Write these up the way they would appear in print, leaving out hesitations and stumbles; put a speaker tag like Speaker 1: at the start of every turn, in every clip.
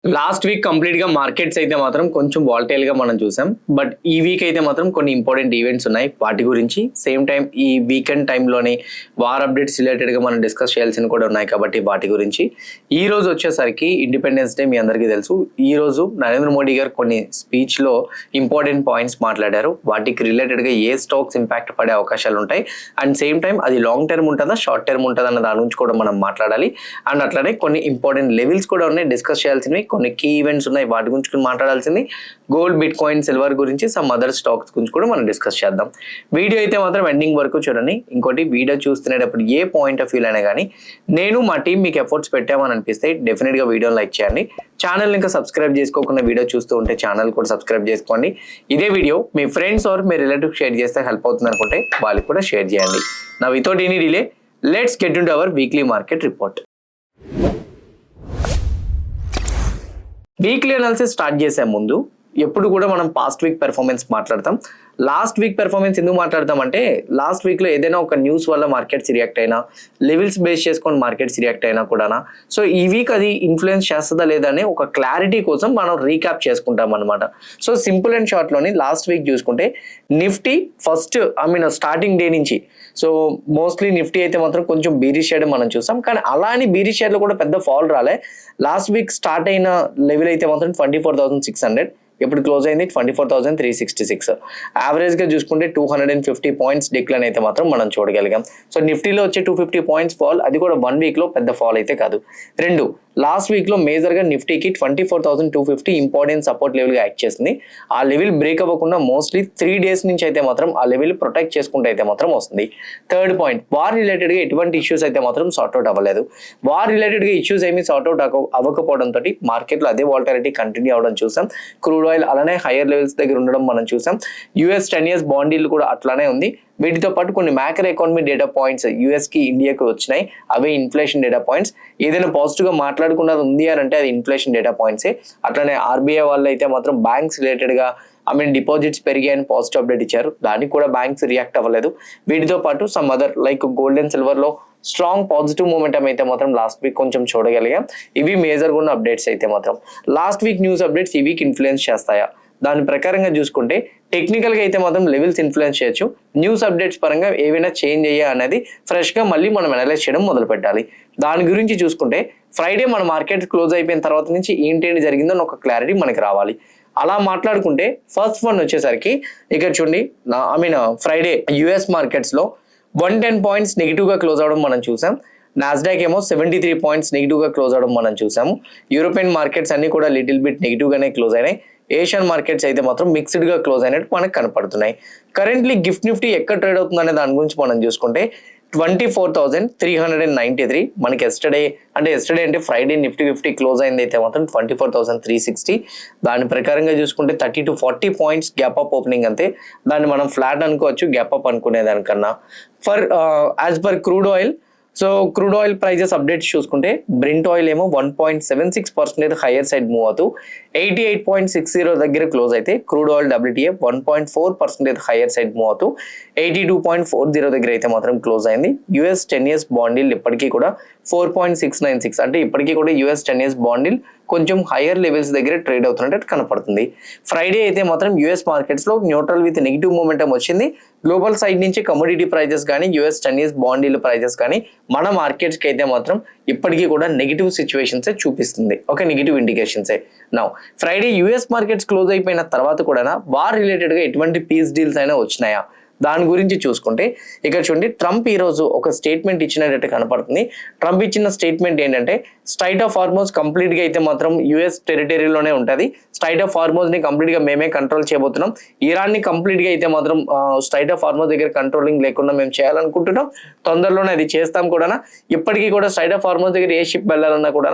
Speaker 1: Last week కంప్లీట్‌గా markets అయితే మాత్రం కొంచెం వాలటైల్‌గా మనం చూసాం. బట్ ఈ వీక్ అయితే మాత్రం కొన్ని ఇంపార్టెంట్ ఈవెంట్స్ ఉన్నాయి. వాటి గురించి సేమ్ టైమ్ ఈ వీకెండ్ టైంలోనే వార్ అప్డేట్స్ రిలేటెడ్‌గా మనం డిస్కస్ చేయాల్సినవి కూడా ఉన్నాయి కాబట్టి వాటి గురించి. ఈ రోజు వచ్చేసరికి ఇండిపెండెన్స్ డే మీ అందరికీ తెలుసు. ఈ రోజు నరేంద్ర మోడీ గారు కొన్ని స్పీచ్‌లో ఇంపార్టెంట్ పాయింట్స్ మాట్లాడారు. వాటికి రిలేటెడ్‌గా ఏ స్టాక్స్ ఇంపాక్ట్ పడే అవకాశాలు ఉంటాయి. అండ్ సేమ్ టైమ్ అది లాంగ్ టర్మ్ ఉంటుందా, షార్ట్ టర్మ్ ఉంటుందా అన్న దాని గురించి కూడా మనం మాట్లాడాలి. అండ్ అట్లానే కొన్ని ఇంపార్టెంట్ లెవెల్స్ కూడా ఉన్నాయి డిస్కస్ చేయాల్సినవి. కొన్ని కీ ఈవెంట్స్ ఉన్నాయి వాటి గురించి మాట్లాడాల్సింది. గోల్డ్, బిట్ కాయిన్, సిల్వర్ గురించి సమ్ అదర్ స్టాక్స్ గురించి కూడా మనం డిస్కస్ చేద్దాం. వీడియో అయితే మాత్రం ఎండింగ్ వరకు చూడండి. ఇంకోటి వీడియో చూస్తునేటప్పుడు ఏ పాయింట్ ఆఫ్ వ్యూ అయినా కానీ నేను మా టీం మీకు ఎఫర్ట్స్ పెట్టామని అనిపిస్తే డెఫినెట్గా వీడియోని లైక్ చేయండి. ఛానల్ ఇంకా సబ్స్క్రైబ్ చేసుకోకుండా వీడియో చూస్తూ ఉంటే ఛానల్ కూడా సబ్స్క్రైబ్ చేసుకోండి. ఇదే వీడియో మీ ఫ్రెండ్స్ ఆర్ మీ రిలేటివ్ షేర్ చేస్తే హెల్ప్ అవుతుంది అనుకుంటే వాళ్ళకి కూడా షేర్ చేయండి. నా without any delay let's get into our weekly market report. Weekly analysis start చేసే ముందు ఎప్పుడు కూడా మనం పాస్ట్ వీక్ పెర్ఫార్మెన్స్ మాట్లాడతాం. లాస్ట్ వీక్ పెర్ఫార్మెన్స్ ఎందుకు మాట్లాడతాం అంటే లాస్ట్ వీక్లో ఏదైనా ఒక న్యూస్ వల్ల మార్కెట్స్ రియాక్ట్ అయినా, లెవెల్స్ బేస్ చేసుకొని మార్కెట్స్ రియాక్ట్ అయినా కూడా సో ఈ వీక్ అది ఇన్ఫ్లుయెన్స్ చేస్తుందా లేదా అనే ఒక క్లారిటీ కోసం మనం రీక్యాప్ చేసుకుంటాం అనమాట. సో సింపుల్ అండ్ షార్ట్లోని లాస్ట్ వీక్ చూసుకుంటే నిఫ్టీ ఫస్ట్ స్టార్టింగ్ డే నుంచి సో మోస్ట్లీ నిఫ్టీ అయితే మాత్రం కొంచెం బీరిష్ చేయడం మనం చూసాం. కానీ అలా అని బీరిష్ షేర్లో కూడా పెద్ద ఫాల్ రాలే. లాస్ట్ వీక్ స్టార్ట్ అయిన లెవెల్ అయితే మాత్రం 24,600, ఇప్పుడు క్లోజ్ అయింది 24,366. యావరేజ్గా చూసుకుంటే 250 పాయింట్స్ డిక్లైన్ అయితే మాత్రం మనం చూడగలిగాం. సో నిఫ్టీలో వచ్చే 250 పాయింట్స్ ఫాల్, అది కూడా 1 వీక్లో పెద్ద ఫాల్ అయితే కాదు. రెండు, లాస్ట్ వీక్లో మేజర్గా నిఫ్టీకి 24,250 ఇంపార్టెంట్ సపోర్ట్ లెవెల్గా యాక్ట్ చేసింది. ఆ లెవెల్ బ్రేక్ అవ్వకుండా మోస్ట్లీ 3 days నుంచి అయితే మాత్రం ఆ లెవెల్ ప్రొటెక్ట్ చేసుకుంటే అయితే మాత్రం వస్తుంది. థర్డ్ పాయింట్, వార్ రిలేటెడ్గా ఎటువంటి ఇష్యూస్ అయితే మాత్రం సార్ట్అవుట్ అవ్వలేదు. వార్ రిలేటెడ్గా ఇష్యూస్ ఏమీ సార్ట్అవుట్ అవ్వకపోవడంతో మార్కెట్లో అదే వాలటాలిటీ కంటిన్యూ అవ్వడం చూసాం. క్రూడ్ ఆయిల్ అలానే హైయర్ లెవెల్స్ దగ్గర ఉండడం మనం చూసాం. US 10 years బాండ్ డీల్ కూడా అట్లానే ఉంది. వీటితో పాటు కొన్ని మ్యాక్రో ఎకానమీ డేటా పాయింట్స్ యూఎస్కి, ఇండియాకి వచ్చినాయి. అవే ఇన్ఫ్లేషన్ డేటా పాయింట్స్. ఏదైనా పాజిటివ్గా మాట్లాడుకున్నది ఉంది అని అంటే అది ఇన్ఫ్లేషన్ డేటా పాయింట్సే. అట్లానే ఆర్బీఐ వాళ్ళు అయితే మాత్రం బ్యాంక్స్ రిలేటెడ్గా డిపాజిట్స్ పెరిగాయని పాజిటివ్ అప్డేట్ ఇచ్చారు. దానికి కూడా బ్యాంక్స్ రియాక్ట్ అవ్వలేదు. వీటితో పాటు some other like gold and సిల్వర్లో స్ట్రాంగ్ పాజిటివ్ మూమెంటం అయితే మాత్రం లాస్ట్ వీక్ కొంచెం చూడగలిగాం. ఇవి మేజర్గా ఉన్న అప్డేట్స్ అయితే మాత్రం. లాస్ట్ వీక్ న్యూస్ అప్డేట్స్ ఈ వీక్ ఇన్ఫ్లుయెన్స్ చేస్తాయా? దాని ప్రకారంగా చూసుకుంటే టెక్నికల్గా అయితే మాత్రం లెవెల్స్ ఇన్ఫ్లుయెన్స్ చేయొచ్చు. న్యూస్ అప్డేట్స్ పరంగా ఏవైనా చేంజ్ అయ్యా అనేది ఫ్రెష్గా మళ్ళీ మనం అనలైజ్ చేయడం మొదలు పెట్టాలి. దాని గురించి చూసుకుంటే ఫ్రైడే మన మార్కెట్ క్లోజ్ అయిపోయిన తర్వాత నుంచి ఏంటేంటి జరిగిందో ఒక క్లారిటీ మనకి రావాలి. అలా మాట్లాడుకుంటే ఫస్ట్ వన్ వచ్చేసరికి ఇక్కడ చూడండి, ఫ్రైడే యుఎస్ మార్కెట్స్లో 110 పాయింట్స్ నెగిటివ్గా క్లోజ్ అవడం మనం చూసాం. నాస్డాక్ ఏమో 73 పాయింట్స్ నెగిటివ్గా క్లోజ్ అవడం మనం చూసాము. యూరోపియన్ మార్కెట్స్ అన్ని కూడా లిటిల్ బిట్ నెగిటివ్గానే క్లోజ్ అయినాయి. ఏషియన్ మార్కెట్స్ అయితే మాత్రం మిక్స్డ్గా క్లోజ్ అయినట్టు మనకు కనపడుతున్నాయి. కరెంట్లీ గిఫ్ట్ నిఫ్టీ ఎక్కడ ట్రేడ్ అవుతుందనే దాని గురించి మనం చూసుకుంటే 24,393 మనకి ఎస్టర్డే అంటే ఫ్రైడే నిఫ్టీ 50 క్లోజ్ అయింది అయితే మాత్రం 24,360. దాని ప్రకారంగా చూసుకుంటే 30 to 40 points gap up opening అంతే. దాన్ని మనం ఫ్లాట్ అనుకోవచ్చు గ్యాప్ అప్ అనుకునే దానికన్నా. As per crude oil, so crude oil prices updates చూసుకుంటే బ్రెంట్ ఆయిల్ ఏమో 1.76% హైయర్ సైడ్ మూవ్ అవుతూ 88.60 దగ్గర క్లోజ్ అయితే, crude oil WTI 1.4% hire side move అవుతూ 82.40 దగ్గర అయితే మాత్రం క్లోజ్ అయింది. US 10 years బాండ్ డీల్ ఇప్పటికీ కూడా 4.696, అంటే ఇప్పటికీ కూడా US 10 years బాండ్ డీల్ కొంచెం హైయర్ లెవెల్స్ దగ్గర ట్రేడ్ అవుతున్నట్టు కనపడుతుంది. ఫ్రైడే అయితే మాత్రం US మార్కెట్స్లో న్యూట్రల్ విత్ నెగిటివ్ మూమెంటం వచ్చింది. గ్లోబల్ సైడ్ నుంచి కమోడిటీ ప్రైజెస్ కానీ US 10 years బాండ్ డీల్ ప్రైజెస్ కానీ మన మార్కెట్స్కి అయితే మాత్రం ఇప్పటికీ కూడా నెగిటివ్ సిచ్యువేషన్సే చూపిస్తుంది. ఓకే, నెగిటివ్ ఇండికేషన్సే. Now Friday US markets close అయిపోయిన తర్వాత కూడా వార్ రిలేటెడ్గా ఎటువంటి పీస్ డీల్స్ అయినా వచ్చినాయా? దాని గురించి చూసుకుంటే ఇక్కడ చూడండి, ట్రంప్ ఈరోజు ఒక స్టేట్మెంట్ ఇచ్చినట్టు కనపడుతుంది. ట్రంప్ ఇచ్చిన స్టేట్మెంట్ ఏంటంటే స్ట్రైట్ ఆఫ్ హార్మోజ్ కంప్లీట్గా అయితే మాత్రం US టెరిటరీలోనే ఉంటుంది. స్ట్రైట్ ఆఫ్ హార్మోజ్ని కంప్లీట్గా మేమే కంట్రోల్ చేయబోతున్నాం. ఇరాన్ని కంప్లీట్గా అయితే మాత్రం స్ట్రైట్ ఆఫ్ హార్మోజ్ దగ్గర కంట్రోలింగ్ లేకుండా మేము చేయాలనుకుంటున్నాం. తొందరలోనే అది చేస్తాం కూడా. ఇప్పటికీ కూడా స్ట్రైట్ ఆఫ్ హార్మోజ్ దగ్గర ఏ షిప్ వెళ్ళాలన్నా కూడా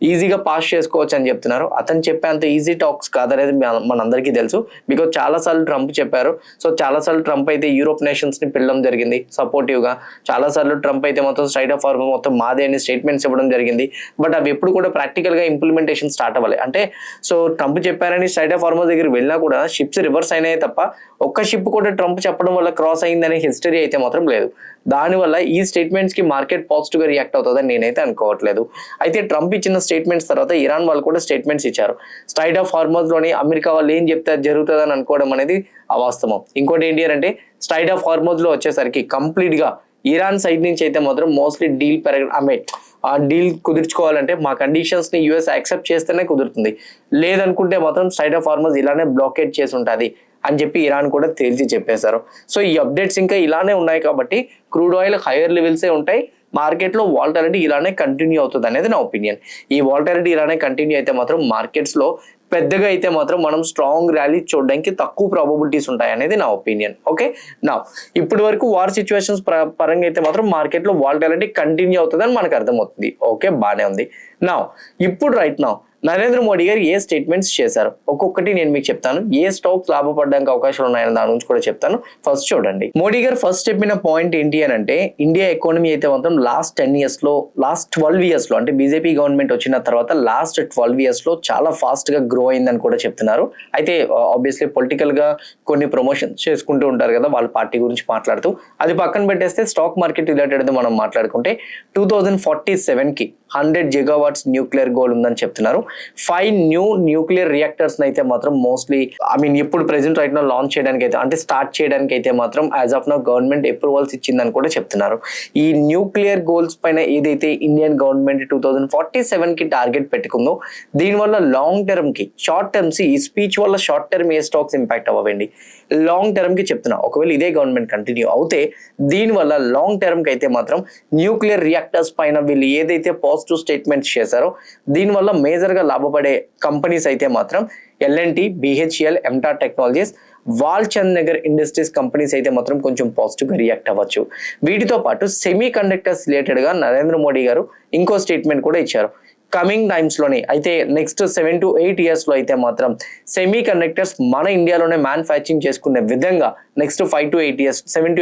Speaker 1: ఈజీగా పాస్ చేసుకోవచ్చు అని చెప్తున్నారు. అతను చెప్పేంత ఈజీ టాక్స్ కాదనేది మనందరికీ తెలుసు. బికాజ్ చాలాసార్లు ట్రంప్ చెప్పారు. సో చాలాసార్లు ట్రంప్ అయితే యూరోప్ నేషన్స్ని పిలవడం జరిగింది సపోర్టివ్గా. చాలాసార్లు ట్రంప్ అయితే మొత్తం స్ట్రైట్ ఆఫ్ హార్మోజ్ మొత్తం మాదే అని స్టేట్మెంట్స్ ఇవ్వడం జరిగింది. బట్ అవి ఎప్పుడు కూడా ప్రాక్టికల్గా ఇంప్లిమెంటేషన్ స్టార్ట్ అవ్వాలి. అంటే సో ట్రంప్ చెప్పారని స్ట్రైట్ ఆఫ్ హార్మోజ్ దగ్గర వెళ్ళినా కూడా షిప్స్ రివర్స్ అయినాయి తప్ప ఒక్క షిప్ కూడా ట్రంప్ చెప్పడం వల్ల క్రాస్ అయిందనే హిస్టరీ అయితే మాత్రం లేదు. దానివల్ల ఈ స్టేట్మెంట్స్ కి మార్కెట్ పాజిటివ్ గా రియాక్ట్ అవుతుందని నేనైతే అనుకోవట్లేదు. అయితే ట్రంప్ ఇచ్చిన స్టేట్మెంట్స్ తర్వాత ఇరాన్ వాళ్ళు కూడా స్టేట్మెంట్స్ ఇచ్చారు. స్ట్రైట్ ఆఫ్ హార్మోజ్ లోని అమెరికా వాళ్ళు ఏం చెప్తే జరుగుతుందని అనుకోవడం అనేది అవాస్తవం. ఇంకోటి ఏంటి అంటే స్ట్రైట్ ఆఫ్ హార్మోజ్ లో వచ్చేసరికి కంప్లీట్ గా ఇరాన్ సైడ్ నుంచి అయితే మాత్రం మోస్ట్లీ డీల్ ఆ డీల్ కుదుర్చుకోవాలంటే మా కండిషన్స్ ని యూఎస్ యాక్సెప్ట్ చేస్తేనే కుదురుతుంది, లేదనుకుంటే మాత్రం స్ట్రైట్ ఆఫ్ హార్మోజ్ ఇలానే బ్లాకేడ్ చేసి ఉంటుంది అని చెప్పి ఇరాన్ కూడా తేల్చి చెప్పేశారు. సో ఈ అప్డేట్స్ ఇంకా ఇలానే ఉన్నాయి కాబట్టి క్రూడ్ ఆయిల్ హైయర్ లెవెల్సే ఉంటాయి, మార్కెట్లో వాలటాలిటీ ఇలానే కంటిన్యూ అవుతుంది అనేది నా ఒపీనియన్. ఈ వాలటాలిటీ ఇలానే కంటిన్యూ అయితే మాత్రం మార్కెట్స్ లో పెద్దగా అయితే మాత్రం మనం స్ట్రాంగ్ ర్యాలీ చూడడానికి తక్కువ ప్రాబబిలిటీస్ ఉంటాయి అనేది నా ఒపీనియన్. ఓకే, నా ఇప్పటి వరకు వార్ సిచ్యువేషన్స్ పరంగా అయితే మాత్రం మార్కెట్లో వాలటాలిటీ కంటిన్యూ అవుతుందని మనకు అర్థమవుతుంది. ఓకే, బాగానే ఉంది. నా ఇప్పుడు రైట్ నా నరేంద్ర మోడీ గారు ఏ స్టేట్మెంట్స్ చేశారు ఒక్కొక్కటి నేను మీకు చెప్తాను. ఏ స్టాక్స్ లాభపడడానికి అవకాశాలు ఉన్నాయని దాని గురించి కూడా చెప్తాను. ఫస్ట్ చూడండి, మోడీ గారు ఫస్ట్ చెప్పిన పాయింట్ ఏంటి అని అంటే ఇండియా ఎకానమీ అయితే మాత్రం లాస్ట్ 10 years లో, లాస్ట్ 12 years లో అంటే బీజేపీ గవర్నమెంట్ వచ్చిన తర్వాత లాస్ట్ 12 years లో చాలా ఫాస్ట్ గా గ్రో అయిందని కూడా చెప్తున్నారు. అయితే ఆబ్వియస్లీ పొలిటికల్ గా కొన్ని ప్రమోషన్స్ చేసుకుంటూ ఉంటారు కదా వాళ్ళ పార్టీ గురించి మాట్లాడుతూ. అది పక్కన పెట్టేస్తే స్టాక్ మార్కెట్ రిలేటెడ్ మనం మాట్లాడుకుంటే 2047 కి 100 gigawatts న్యూక్లియర్ గోల్ ఉందని చెప్తున్నారు. 5 న్యూ న్యూక్లియర్ రియాక్టర్స్ అయితే మాత్రం మోస్ట్లీ ఇప్పుడు ప్రెసెంట్ రైట్ నో లాంచ్ చేయడానికి అయితే అంటే స్టార్ట్ చేయడానికి అయితే మాత్రం as of now government approvals ఇచ్చిందని కూడా చెప్తున్నారు. ఈ న్యూక్లియర్ గోల్స్ పైన ఏదైతే ఇండియన్ గవర్నమెంట్ 2047 కి టార్గెట్ పెట్టుకుందో దీనివల్ల లాంగ్ టర్మ్ కి, షార్ట్ టర్మ్స్ ఈ స్పీచ్ వల్ల షార్ట్ టర్మ్ ఏ స్టాక్స్ ఇంపాక్ట్ అవ్వండి, లాంగ్ టర్మ్ కి చెప్తున్నా. ఒకవేళ ఇదే గవర్నమెంట్ కంటిన్యూ అవుతే దీనివల్ల లాంగ్ టర్మ్ కి అయితే మాత్రం న్యూక్లియర్ రియాక్టర్స్ పైన వీళ్ళు ఏదైతే పాజిటివ్ స్టేట్మెంట్స్ చేశారో దీనివల్ల మేజర్ గా లాభపడే కంపెనీస్ అయితే మాత్రం L and T, BHEL, MTAR technologies, Walchand Nagar industries companies అయితే మాత్రం కొంచెం పాజిటివ్ గా రియాక్ట్ అవ్వచ్చు. వీటితో పాటు సెమీ కండక్టర్స్ రిలేటెడ్ గా నరేంద్ర మోడీ గారు ఇంకో స్టేట్మెంట్ కూడా ఇచ్చారు. కమింగ్ టైమ్స్ లోనే అయితే నెక్స్ట్ 7 to 8 years లో అయితే మాత్రం సెమీ కండక్టర్స్ మన ఇండియాలోనే మ్యానుఫ్యాక్చరింగ్ చేసుకునే విధంగా నెక్స్ట్ 7 to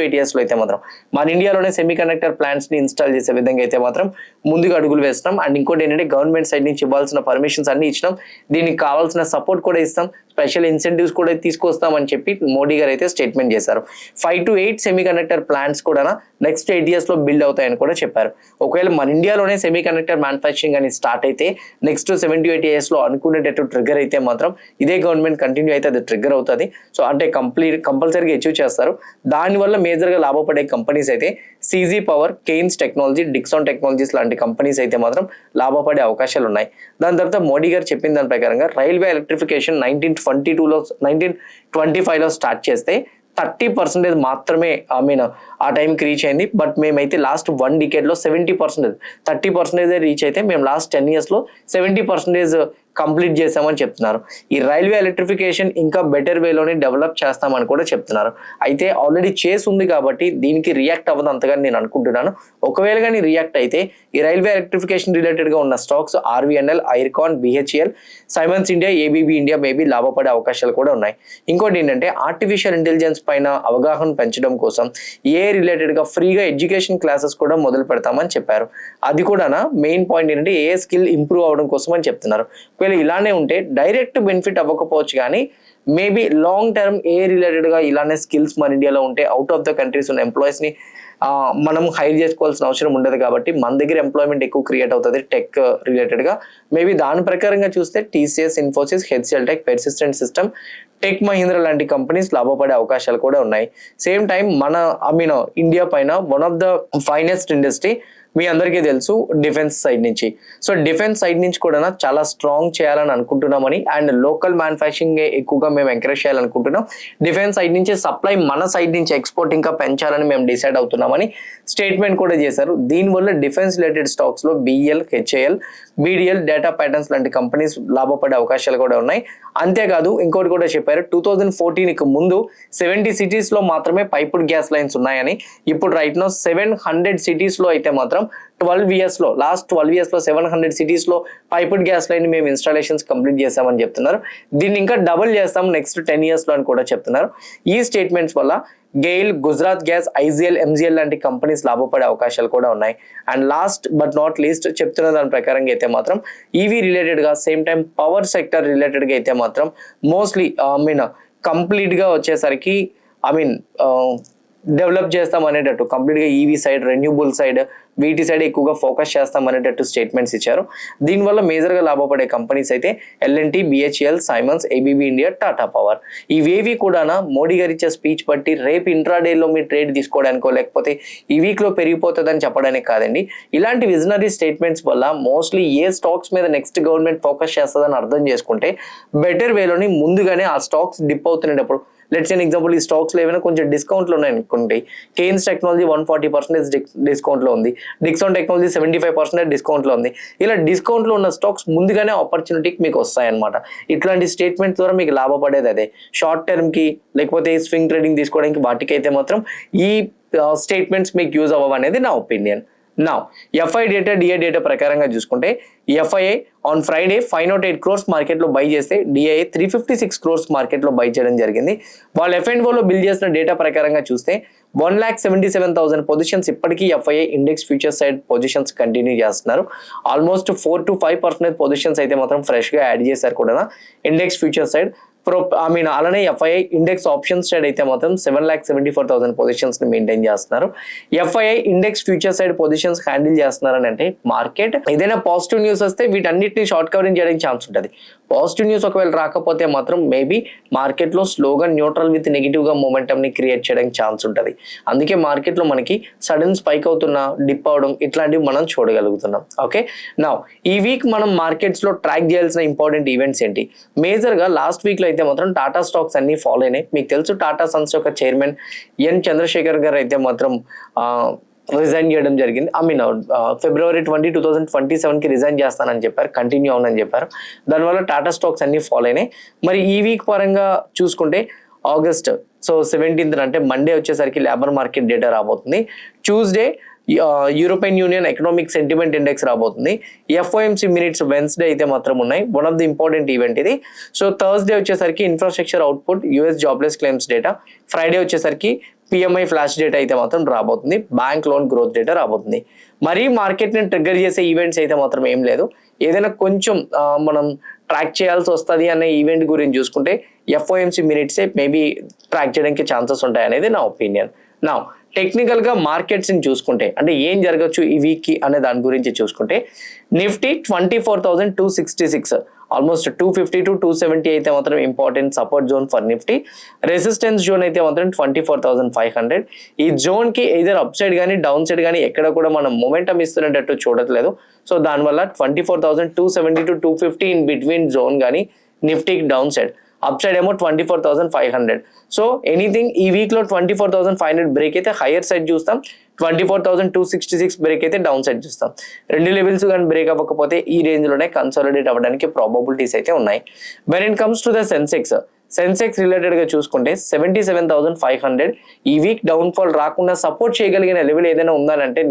Speaker 1: 8 years లో అయితే మాత్రం మన ఇండియాలోనే సెమీ కండక్టర్ ప్లాంట్స్ ని ఇన్స్టాల్ చేసే విధంగా అయితే మాత్రం ముందుగా అడుగులు వేస్తున్నాం. అండ్ ఇంకోటి ఏంటంటే గవర్నమెంట్ సైడ్ నుంచి ఇవ్వాల్సిన పర్మిషన్స్ అన్ని ఇచ్చినాం, దీనికి కావాల్సిన సపోర్ట్ కూడా ఇస్తాం, స్పెషల్ ఇన్సెంటివ్స్ కూడా తీసుకొస్తామని చెప్పి మోడీ గారు అయితే స్టేట్మెంట్ చేశారు. 5 to 8 సెమీ కండక్టర్ ప్లాంట్స్ కూడా నెక్స్ట్ 8 years లో బిల్డ్ అవుతాయని కూడా చెప్పారు. ఒకవేళ మన ఇండియాలోనే సెమీ కండక్టర్ మ్యానుఫ్యాక్చరింగ్ అని స్టార్ట్ అయితే నెక్స్ట్ 7 to 8 years లో అనుకునేటట్టు ట్రిగ్గర్ అయితే మాత్రం ఇదే గవర్నమెంట్ కంటిన్యూ అయితే అది ట్రిగ్గర్ అవుతుంది. సో అంటే కంపల్సరీగా అచీవ్ చేస్తారు. దానివల్ల మేజర్ గా లాభపడే కంపెనీస్ అయితే CG power, Kaynes technology, Dixon technologies లాంటి కంపెనీస్ అయితే మాత్రం లాభపడే అవకాశాలు ఉన్నాయి. దాని తర్వాత మోడీ గారు చెప్పిన దాని ప్రకారంగా రైల్వే ఎలక్ట్రిఫికేషన్ 1925 లో స్టార్ట్ చేస్తే 30% మాత్రమే ఆ టైంకి రీచ్ అయింది. బట్ మేమైతే లాస్ట్ 1 decade లో 70%, 30% రీచ్ అయితే మేము లాస్ట్ 10 years లో 70% కంప్లీట్ చేసామని చెప్తున్నారు. ఈ రైల్వే ఎలక్ట్రిఫికేషన్ ఇంకా బెటర్ వేలోనే డెవలప్ చేస్తామని కూడా చెప్తున్నారు. అయితే ఆల్రెడీ చేసి ఉంది కాబట్టి దీనికి రియాక్ట్ అవ్వదు అంతగా నేను అనుకుంటున్నాను. ఒకవేళ కానీ రియాక్ట్ అయితే ఈ రైల్వే ఎలక్ట్రిఫికేషన్ రిలేటెడ్ గా ఉన్న stocks RVNL, IRCON, BHEL, Siemens India, ABB India maybe లాభపడే అవకాశాలు కూడా ఉన్నాయి. ఇంకోటి ఏంటంటే ఆర్టిఫిషియల్ ఇంటెలిజెన్స్ పైన అవగాహన పెంచడం కోసం ఏ రిలేటెడ్ గా ఫ్రీగా ఎడ్యుకేషన్ క్లాసెస్ కూడా మొదలు పెడతామని చెప్పారు. అది కూడా మెయిన్ పాయింట్ ఏంటంటే ఏ స్కిల్ ఇంప్రూవ్ అవడం కోసం అని చెప్తున్నారు. ఒకవేళ ఇలానే ఉంటే డైరెక్ట్ బెనిఫిట్ అవ్వకపోవచ్చు కానీ మేబీ లాంగ్ టర్మ్ ఏ రిలేటెడ్ గా ఇలానే స్కిల్స్ మన ఇండియాలో ఉంటే అవుట్ ఆఫ్ ద కంట్రీస్ ఉన్న ఎంప్లాయీస్ ని మనం హైర్ చేసుకోవాల్సిన అవసరం ఉండదు కాబట్టి మన దగ్గర ఎంప్లాయ్మెంట్ ఎక్కువ క్రియేట్ అవుతుంది టెక్ రిలేటెడ్ గా. మేబీ దాని ప్రకారంగా చూస్తే TCS, Infosys, HCL Tech, Persistent System, Tech Mahindra లాంటి కంపెనీస్ లాభపడే అవకాశాలు కూడా ఉన్నాయి. సేమ్ టైం మన ఇండియా పైన one of the finest industry మీ అందరికీ తెలుసు డిఫెన్స్ సైడ్ నుంచి. సో డిఫెన్స్ సైడ్ నుంచి కూడా చాలా స్ట్రాంగ్ చేయాలని అనుకుంటున్నామని అండ్ లోకల్ మ్యానుఫ్యాక్చరింగ్ ఎక్కువగా మేము ఎంకరేజ్ చేయాలనుకుంటున్నాం. డిఫెన్స్ సైడ్ నుంచి సప్లై మన సైడ్ నుంచి ఎక్స్పోర్ట్ ఇంకా పెంచాలని మేము డిసైడ్ అవుతున్నామని స్టేట్మెంట్ కూడా చేశారు. దీనివల్ల డిఫెన్స్ రిలేటెడ్ స్టాక్స్ లో BL, HAL, BDL, data patterns లాంటి కంపెనీస్ లాభపడే అవకాశాలు కూడా ఉన్నాయి. అంతేకాదు ఇంకోటి కూడా చెప్పారు, 2014 ముందు 70 cities లో మాత్రమే పైపుడ్ గ్యాస్ లైన్స్ ఉన్నాయని, ఇప్పుడు రైట్ నో 700 cities లో అయితే మాత్రం 12 years లో, లాస్ట్ 12 years లో 700 cities లో పైపుడ్ గ్యాస్ లైన్ మేము ఇన్స్టాలేషన్స్ కంప్లీట్ చేస్తామని చెప్తున్నారు. దీన్ని ఇంకా డబుల్ చేస్తాం నెక్స్ట్ 10 years లో అని కూడా చెప్తున్నారు. ఈ స్టేట్మెంట్స్ వల్ల GAIL, Gujarat gas, IGL, MGL లాంటి కంపెనీస్ లాభపడే అవకాశాలు కూడా ఉన్నాయి. And last but not least చెప్తున్న దాని ప్రకారంగా అయితే మాత్రం ఈవీ రిలేటెడ్ గా same time power sector related గా అయితే మాత్రం మోస్ట్లీ కంప్లీట్ గా వచ్చేసరికి డెవలప్ చేస్తాం అనేటట్టు, కంప్లీట్గా ఈవీ సైడ్, రెన్యూబుల్ సైడ్, వీటి సైడ్ ఎక్కువగా ఫోకస్ చేస్తాం అనేటట్టు స్టేట్మెంట్స్ ఇచ్చారు. దీనివల్ల మేజర్గా లాభపడే కంపెనీస్ అయితే L and T, BHEL, Siemens, ABB India, Tata power. ఇవేవి కూడా మోడీ గారు ఇచ్చే స్పీచ్ బట్టి రేపు ఇంట్రాడేలో మీ ట్రేడ్ తీసుకోవడానికో లేకపోతే ఈ వీక్లో పెరిగిపోతుందని చెప్పడానికి కాదండి. ఇలాంటి విజనరీ స్టేట్మెంట్స్ వల్ల మోస్ట్లీ ఏ స్టాక్స్ మీద నెక్స్ట్ గవర్నమెంట్ ఫోకస్ చేస్తుందని అర్థం చేసుకుంటే బెటర్ వేలోని ముందుగానే ఆ స్టాక్స్ డిప్ అవుతున్నప్పుడు, లెట్స్ ఎన్ ఎగ్జాంపుల్, ఈ స్టాక్స్లో ఏమైనా కొంచెం డిస్కౌంట్లు ఉన్నాయి అనుకోండి, కేన్స్ టెక్నాలజీ 140% డిస్కౌంట్లో ఉంది, డిక్సాన్ టెక్నాలజీ 75% డిస్కౌంట్లో ఉంది. ఇలా డిస్కౌంట్లో ఉన్న స్టాక్స్ ముందుగానే ఆపర్చునిటీకి మీకు వస్తాయన్నమాట. ఇట్లాంటి స్టేట్మెంట్ ద్వారా మీకు లాభపడేది అదే. షార్ట్ టర్మ్కి లేకపోతే స్వింగ్ ట్రేడింగ్ తీసుకోవడానికి వాటికైతే మాత్రం ఈ స్టేట్మెంట్స్ మీకు యూజ్ అవ్వనేది నా ఒపీనియన్. నా ఎఫ్ఐ డేటా, డిఐ డేటా ప్రకారంగా చూసుకుంటే ఎఫ్ఐఐ ఆన్ ఫ్రైడే 508 crores మార్కెట్లో బై చేస్తే డిఐ 356 crores మార్కెట్లో బై చేయడం జరిగింది. వాళ్ళు F&Oలో బిల్ చేసిన డేటా ప్రకారంగా చూస్తే 1,77,000 పొజిషన్స్ ఇప్పటికీ FII index future side positions continue చేస్తున్నారు. ఆల్మోస్ట్ 4 to 5% పొజిషన్స్ అయితే మాత్రం ఫ్రెష్గా యాడ్ చేశారు కూడా ఇండెక్స్ ఫ్యూచర్ సైడ్. అలానే ఎఫ్ఐఐ ఇండెక్స్ ఆప్షన్స్ సైడ్ అయితే మాత్రం 7,74,000 పొజిషన్స్ ని మెయింటైన్ చేస్తున్నారు. FII index future side positions handle చేస్తున్నారని అంటే మార్కెట్ ఏదైనా పాజిటివ్ న్యూస్ వస్తే వీటన్నిటిని షార్ట్ కవరింగ్ చేయడానికి ఛాన్స్ ఉంటుంది. పాజిటివ్ న్యూస్ ఒకవేళ రాకపోతే మాత్రం మేబీ మార్కెట్లో స్లోగా న్యూట్రల్ విత్ నెగిటివ్గా మొమెంటమ్ని క్రియేట్ చేయడానికి ఛాన్స్ ఉంటుంది. అందుకే మార్కెట్లో మనకి సడన్ స్పైక్ అవుతున్న, డిప్ అవడం ఇట్లాంటివి మనం చూడగలుగుతున్నాం. ఓకే, నా ఈ వీక్ మనం మార్కెట్స్లో ట్రాక్ చేయాల్సిన ఇంపార్టెంట్ ఈవెంట్స్ ఏంటి? మేజర్గా లాస్ట్ వీక్లో అయితే మాత్రం టాటా స్టాక్స్ అన్ని ఫాలో అయినాయి. మీకు తెలుసు టాటా సన్స్ యొక్క చైర్మన్ ఎన్ చంద్రశేఖర్ గారు అయితే మాత్రం రిజైన్ చేయడం జరిగింది. February 20, 2027కి రిజైన్ చేస్తానని చెప్పారు, కంటిన్యూ అవునని చెప్పారు. దానివల్ల టాటా స్టాక్స్ అన్ని ఫాలో అయినాయి. మరి ఈ వీక్ పరంగా చూసుకుంటే August 17th అంటే మండే వచ్చేసరికి లేబర్ మార్కెట్ డేటా రాబోతుంది. Tuesday European union economic sentiment index రాబోతుంది. ఎఫ్ఓఎంసీ మినిట్స్ వెన్స్డే అయితే మాత్రం ఉన్నాయి. One of the important event ఇది. థర్స్డే వచ్చేసరికి infrastructure output, US jobless claims data. Friday వచ్చేసరికి పిఎంఐ ఫ్లాష్ డేటా అయితే మాత్రం రాబోతుంది. బ్యాంక్ లోన్ గ్రోత్ డేటా రాబోతుంది. మరీ మార్కెట్ని ట్రిగ్గర్ చేసే ఈవెంట్స్ అయితే మాత్రం ఏం లేదు. ఏదైనా కొంచెం మనం ట్రాక్ చేయాల్సి వస్తుంది అనే ఈవెంట్ గురించి చూసుకుంటే ఎఫ్ఓఎంసీ మినిట్సే మేబీ ట్రాక్ చేయడానికి ఛాన్సెస్ ఉంటాయి అనేది నా ఒపీనియన్. నా టెక్నికల్గా మార్కెట్స్ని చూసుకుంటే అంటే ఏం జరగచ్చు ఈ వీక్కి అనే దాని గురించి చూసుకుంటే నిఫ్టీ 24,266, ఆల్మోస్ట్ 250 to 270 అయితే మాత్రం important support zone for Nifty. Resistance zone అయితే మాత్రం 24,500. ఈ జోన్కి ఎయిదర్ అప్ సైడ్ కానీ డౌన్ సైడ్ కానీ ఎక్కడ కూడా మనం మొమెంటం ఇస్తున్నట్టు చూడట్లేదు. సో దానివల్ల 24,270 to 250 ఇన్ బిట్వీన్ జోన్ కానీ నిఫ్టీకి డౌన్ సైడ్, అప్ సైడ్ ఏమో 24,500. సో ఎనీథింగ్ ఈ వీక్లో 24,500 బ్రేక్ అయితే హైయర్ సైడ్ చూస్తాం, 24,266 బ్రేక్ అయితే డౌన్ సైడ్ చూస్తాం. రెండు లెవెల్స్ కానీ బ్రేక్ అవ్వకపోతే ఈ రేంజ్లోనే కన్సాలిడేట్ అవ్వడానికి ప్రాబబిలిటీస్ అయితే ఉన్నాయి. When it comes to the Sensex రిలేటెడ్గా చూసుకుంటే 77,500 ఈ వీక్ డౌన్ఫాల్ రాకుండా సపోర్ట్ చేయగలిగిన లెవెల్ ఏదైనా ఉందానంటే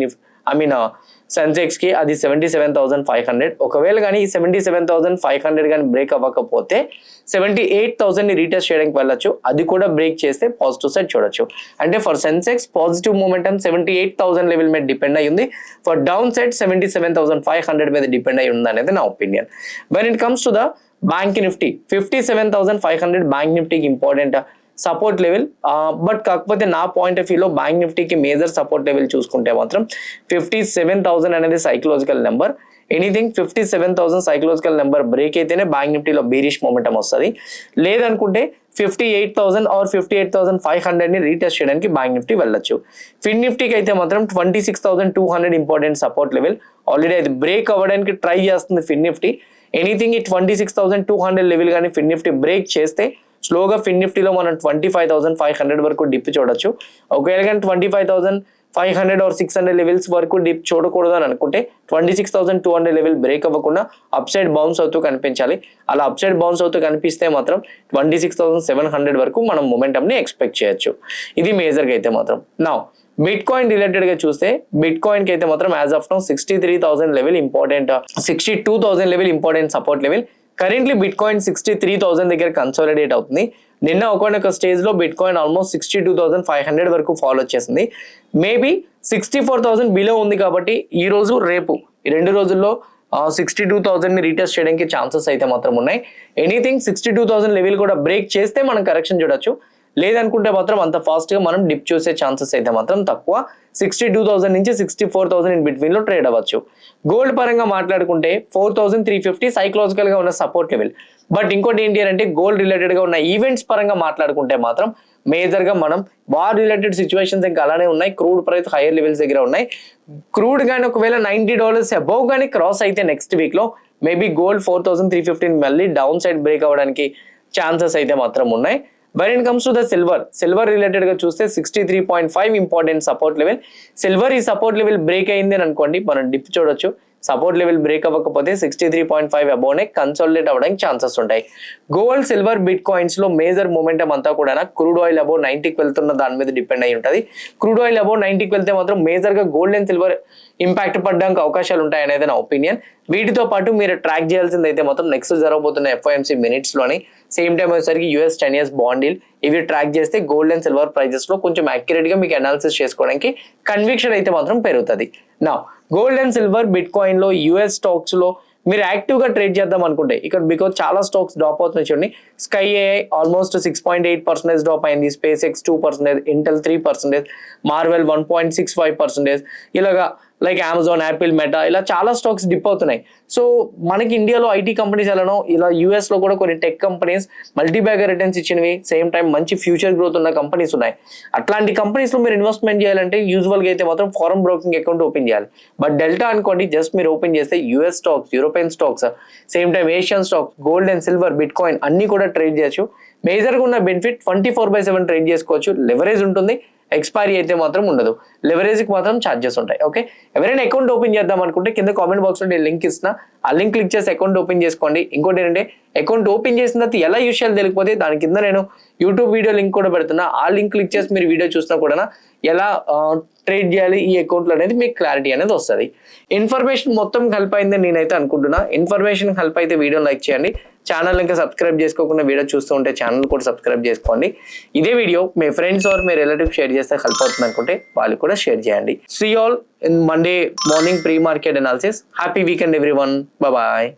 Speaker 1: సెన్సెక్స్కి అది 77,500. ఒకవేళ కానీ ఈ 77,500 కానీ బ్రేక్ అవ్వకపోతే 78,000ని రీటెస్ట్ చేయడానికి వెళ్ళొచ్చు. అది కూడా బ్రేక్ చేస్తే పాజిటివ్ సైడ్ చూడొచ్చు. అంటే for Sensex positive momentum 78,000 level మీద డిపెండ్ అయ్యి ఉంది. ఫర్ డౌన్ సైడ్ 77,500 మీద డిపెండ్ అయ్యి ఉంది అనేది నా opinion. When it comes to the bank Nifty 57,500 bank నిఫ్టీకి ఇంపార్టెంట్ సపోర్ట్ లెవెల్. బట్ కాకపోతే నా పాయింట్ ఆఫ్ వ్యూలో బ్యాంక్ నిఫ్టీకి మేజర్ సపోర్ట్ లెవెల్ చూసుకుంటే మాత్రం 57,000 అనేది psychological number. Anything 57,000 psychological number break అయితేనే బ్యాంక్ నిఫ్టీలో బీరిష్ మొమెంటం వస్తుంది. లేదనుకుంటే 58,000 ఆర్ 58,500ని రీటెస్ట్ చేయడానికి బ్యాంక్ నిఫ్టీ వెళ్ళొచ్చు. ఫిన్ నిఫ్టీకి అయితే మాత్రం 26,200 ఇంపార్టెంట్ సపోర్ట్ లెవెల్. ఆల్రెడీ అది బ్రేక్ అవ్వడానికి ట్రై చేస్తుంది ఫిన్ నిఫ్టీ. ఎనీథింగ్ ఈ 26,200 లెవెల్ కానీ ఫిన్ నిఫ్టీ బ్రేక్ చేస్తే స్లోగా ఫిన్ నిఫ్టీలో మనం 25,500 వరకు డిప్ చూడొచ్చు. ఒకవేళ కానీ 25,500 ఆర్ 600 లెవెల్స్ వరకు డిప్ చూడకూడదు అని అనుకుంటే 26,200 లెవెల్ బ్రేక్ అవ్వకుండా అప్ సైడ్ బౌన్స్ అవుతూ కనిపించాలి. అలా అప్ సైడ్ బౌన్స్ అవుతూ కనిపిస్తే మాత్రం 26,700 వరకు మనం మొమెంటమ్ని ఎక్స్పెక్ట్ చేయొచ్చు. ఇది మేజర్గా అయితే మాత్రం. నా బిట్ కాయిన్ రిలేటెడ్గా చూస్తే బిట్ కాయిన్కి అయితే మాత్రం as of now 63,000 level important, 62,000 level important support level. Currently bit coin 63,000 దగ్గర కన్సాలిడేట్ అవుతుంది. నిన్న ఒక స్టేజ్లో బిట్ కాయిన్ ఆల్మోస్ట్ 62,500 వరకు ఫాలో వచ్చేసింది. మేబీ 64,000 బిలో ఉంది కాబట్టి ఈ రోజు రేపు ఈ 2 రోజుల్లో 62,000ని రీటెస్ట్ చేయడానికి ఛాన్సెస్ అయితే మాత్రం ఉన్నాయి. ఎనీథింగ్ 62,000 లెవెల్ కూడా బ్రేక్ చేస్తే మనం కరెక్షన్ చూడొచ్చు. లేదనుకుంటే మాత్రం అంత ఫాస్ట్గా మనం డిప్ చూసే ఛాన్సెస్ అయితే మాత్రం తక్కువ. 62,000 నుంచి 64,000 ఇన్ బిట్వీన్లో ట్రేడ్ అవ్వచ్చు. గోల్డ్ పరంగా మాట్లాడుకుంటే 4,350 సైకలాజికల్గా ఉన్న సపోర్ట్ లెవెల్. బట్ ఇంకోటి ఏంటి అంటే గోల్డ్ రిలేటెడ్గా ఉన్న ఈవెంట్స్ పరంగా మాట్లాడుకుంటే మాత్రం మేజర్గా మనం వార్ రిలేటెడ్ సిచ్యువేషన్స్ ఇంకా అలానే ఉన్నాయి. క్రూడ్ ప్రైస్ హైయర్ లెవెల్స్ దగ్గర ఉన్నాయి. క్రూడ్ కానీ ఒకవేళ $90 అబౌవ్ కానీ క్రాస్ అయితే నెక్స్ట్ వీక్లో మేబీ గోల్డ్ 4,350 మళ్ళీ డౌన్ సైడ్ బ్రేక్ అవ్వడానికి ఛాన్సెస్ అయితే మాత్రం ఉన్నాయి. When it comes to the silver related గా చూస్తే 63.5 ఇంపార్టెంట్ సపోర్ట్ లెవెల్. సిల్వర్ ఈ సపోర్ట్ లెవెల్ బ్రేక్ అయింది అని అనుకోండి, మనం డిప్ చూడొచ్చు. సపోర్ట్ లెవెల్ బ్రేక్ అవ్వకపోతే 63.5 అబోవ్నే కన్సాలిడేట్ అవ్వడానికి ఛాన్సెస్ ఉంటాయి. గోల్డ్, సిల్వర్, బిట్ కాయిన్స్ లో మేజర్ మూమెంటం అంతా కూడా క్రూడ్ ఆయిల్ అబోవ్ 90కి వెళ్తున్న దాని మీద డిపెండ్ అయి ఉంటుంది. క్రూడ్ ఆయిల్ అబోవ్ 90కి వెళ్తే మాత్రం మేజర్ గా గోల్డ్ అండ్ సిల్వర్ ఇంపాక్ట్ పడడానికి అవకాశాలు ఉంటాయి అనేది నా ఒపీనియన్. వీటితో పాటు మీరు ట్రాక్ చేయాల్సింది అయితే మాత్రం నెక్స్ట్ జరగబోతున్న FOMC మినిట్స్ లోని, సేమ్ టైం వచ్చేసరికి US 10 years బాండ్ డీల్, ఇవి ట్రాక్ చేస్తే గోల్డ్ అండ్ సిల్వర్ ప్రైజెస్ లో కొంచెం యాక్యురేట్ గా మీకు అనాలిసిస్ చేసుకోవడానికి కన్విక్షన్ అయితే మాత్రం పెరుగుతుంది. నా gold and silver, bit coin లో, US స్టాక్స్ లో మీరు యాక్టివ్ గా ట్రేడ్ చేద్దాం అనుకుంటే ఇక్కడ బికాజ్ చాలా స్టాక్స్ డ్రాప్ అవుతున్నాయి చూడండి. స్కై AI ఆల్మోస్ట్ 6.8% డ్రాప్ అయింది, స్పేస్ X 2%, ఇంటెల్ 3%, మార్వెల్ 1.65%, ఇలాగా లైక్ అమెజాన్, యాపిల్, మెటా ఇలా చాలా స్టాక్స్ డిప్ అవుతున్నాయి. సో మనకి ఇండియాలో ఐటీ కంపెనీస్ ఎలానో ఇలా US లో కూడా కొన్ని టెక్ కంపెనీస్ మల్టీబ్యాగర్ రిటర్న్స్ ఇచ్చినవి, సేమ్ టైం మంచి ఫ్యూచర్ గ్రోత్ ఉన్న కంపెనీస్ ఉన్నాయి. అట్లాంటి కంపెనీస్ లో మీరు ఇన్వెస్ట్మెంట్ చేయాలంటే యూజువల్గా అయితే మాత్రం ఫారెన్ బ్రోకింగ్ అకౌంట్ ఓపెన్ చేయాలి. బట్ డెల్టా అనుకోండి, జస్ట్ మీరు ఓపెన్ చేస్తే US stocks, European stocks, same time Asian stocks, gold and silver, bit coin అన్ని కూడా ట్రేడ్ చేయొచ్చు. మేజర్గా ఉన్న బెనిఫిట్ 24/7 ట్రేడ్ చేసుకోవచ్చు. లెవరేజ్ ఉంటుంది, ఎక్స్పైరీ అయితే మాత్రం ఉండదు. లెవరేజ్కి మాత్రం ఛార్జెస్ ఉంటాయి. ఓకే, ఎవరైనా అకౌంట్ ఓపెన్ చేద్దాం అనుకుంటే కింద కామెంట్ బాక్స్లో నేను లింక్ ఇస్తున్నా, ఆ లింక్ క్లిక్ చేసి అకౌంట్ ఓపెన్ చేసుకోండి. ఇంకోటి ఏంటంటే అకౌంట్ ఓపెన్ చేసిన తర్వాత ఎలా యూజ్ చేయాలో తెలియకపోతే దాని కింద నేను యూట్యూబ్ వీడియో లింక్ కూడా పెడుతున్నా. ఆ లింక్ క్లిక్ చేసి మీరు వీడియో చూసినా కూడా ఎలా ట్రేడ్ చేయాలి ఈ అకౌంట్లో అనేది మీకు క్లారిటీ అనేది వస్తుంది. ఇన్ఫర్మేషన్ మొత్తం హెల్ప్ అయిందని నేనైతే అనుకుంటున్నా. ఇన్ఫర్మేషన్ హెల్ప్ అయితే వీడియో లైక్ చేయండి. ఛానల్ ఇంకా సబ్స్క్రైబ్ చేసుకోకుండా వీడియో చూస్తూ ఉంటే ఛానల్ కూడా సబ్స్క్రైబ్ చేసుకోండి. ఇదే వీడియో మీ ఫ్రెండ్స్ ఆర్ మీ రిలేటివ్ షేర్ చేస్తే హెల్ప్ అవుతుంది అనుకుంటే వాళ్ళు కూడా షేర్ చేయండి. See all in Monday morning pre market analysis. Happy weekend everyone. Bye.